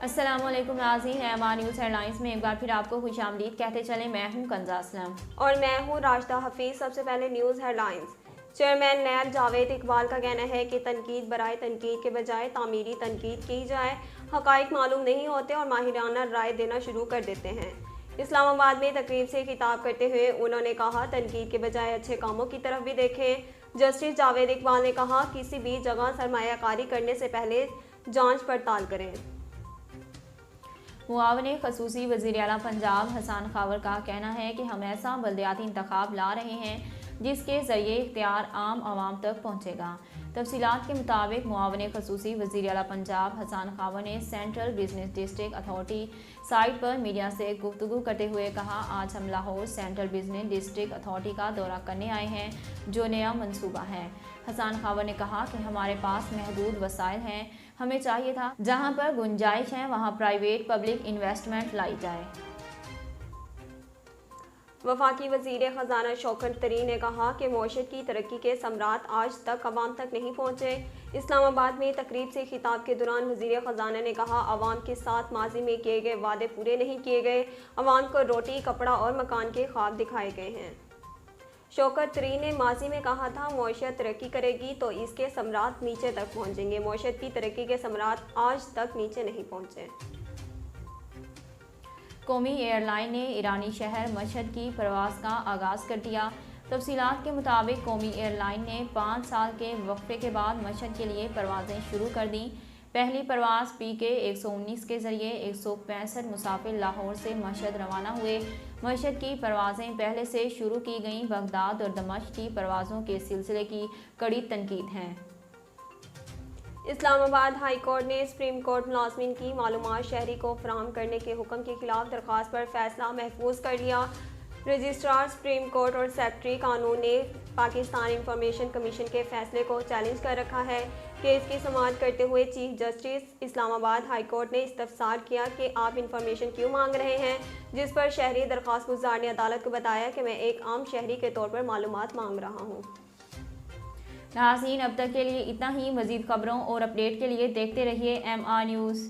अस्सलाम वालेकुम नाज़रीन, एमआर न्यूज़ हेडलाइंस में एक बार फिर आपको खुशामदीद कहते चले। मैं हूं कंजा असलम और मैं हूं राशिदा हफीज। सबसे पहले न्यूज़ हेडलाइंस। चेयरमैन नैब जावेद इकबाल का कहना है कि तनकीद बराए तनकीद के बजाय तामीरी तनकीद की जाए। हकाइक मालूम नहीं होते और माहिराना राय देना शुरू कर देते हैं। इस्लामाबाद में तकरीब से खिताब करते हुए उन्होंने कहा, तनकीद के बजाय अच्छे कामों की तरफ भी देखें। जस्टिस जावेद इकबाल ने कहा, किसी भी जगह सरमायाकारी करने से पहले जांच पड़ताल करें। मुआवने खसूसी वज़ीर आला पंजाब हसन खावर का कहना है कि हम ऐसा बल्दियाती इंतखाब ला रहे हैं जिसके ज़रिए इख्तियार आम आवाम तक पहुँचेगा। तफसीलात के मुताबिक मुआवने खसूसी वज़ीर आला पंजाब हसन खावर ने central business district authority site पर मीडिया से गुफ्तगू करते हुए कहा, आज हम Lahore central business district authority का दौरा करने आए हैं जो नया मंसूबा है। हसन खावर ने कहा कि हमारे पास महदूद वसाइल हैं, हमें चाहिए था जहां पर गुंजाइश है वहां प्राइवेट पब्लिक इन्वेस्टमेंट लाई जाए। वफाकी वज़ीर ख़जाना शौकत तरीन ने कहा कि मौशत की तरक्की के समरात आज तक अवाम तक नहीं पहुँचे। इस्लामाबाद में तकरीब से खिताब के दौरान वज़ीर ख़जाना ने कहा, अवाम के साथ माजी में किए गए वादे पूरे नहीं किए गए। अवाम को रोटी, कपड़ा और मकान के ख्वाब दिखाए गए हैं। शौकत तरीन ने माजी में कहा था, मौशत तरक्की करेगी तो इसके समरात नीचे तक पहुँचेंगे। मौशत की तरक्की के समरात आज तक नीचे नहीं पहुँचे। कौमी एयरलाइन ने ईरानी शहर मशहद की परवाज़ का आगाज़ कर दिया। तफसीलात के मुताबिक कौमी एयरलाइन ने 5 साल के वक्फे के बाद मशहद के लिए परवाज़ें शुरू कर दी। पहली परवाज़ PK 119 के ज़रिए 165 मुसाफिर लाहौर से मशहद रवाना हुए। मशहद की परवाज़ें पहले से शुरू की गईं। बगदाद और दमश्क की परवाज़ों के सिलसिले की कड़ी तनकीद हैं। इस्लामाबाद हाई कोर्ट ने सुप्रीम कोर्ट मुलाजमीन की मालूमात शहरी को फराहम करने के हुक्म के खिलाफ दरख्वास्त पर फैसला महफूज कर लिया। रजिस्ट्रार सुप्रीम कोर्ट और सेक्रेटरी कानून ने पाकिस्तान इंफॉर्मेशन कमीशन के फैसले को चैलेंज कर रखा है। केस की समाअत करते हुए chief justice Islamabad high court ने इस्तफसार किया कि आप इंफॉर्मेशन क्यों मांग रहे हैं, जिस पर शहरी दरख्वास्त गुजार ने अदालत को बताया कि मैं एक आम शहरी के तौर पर मालूमात मांग रहा हूँ। नाज़रीन, अब तक के लिए इतना ही। मज़ीद खबरों और अपडेट के लिए देखते रहिए MR न्यूज़।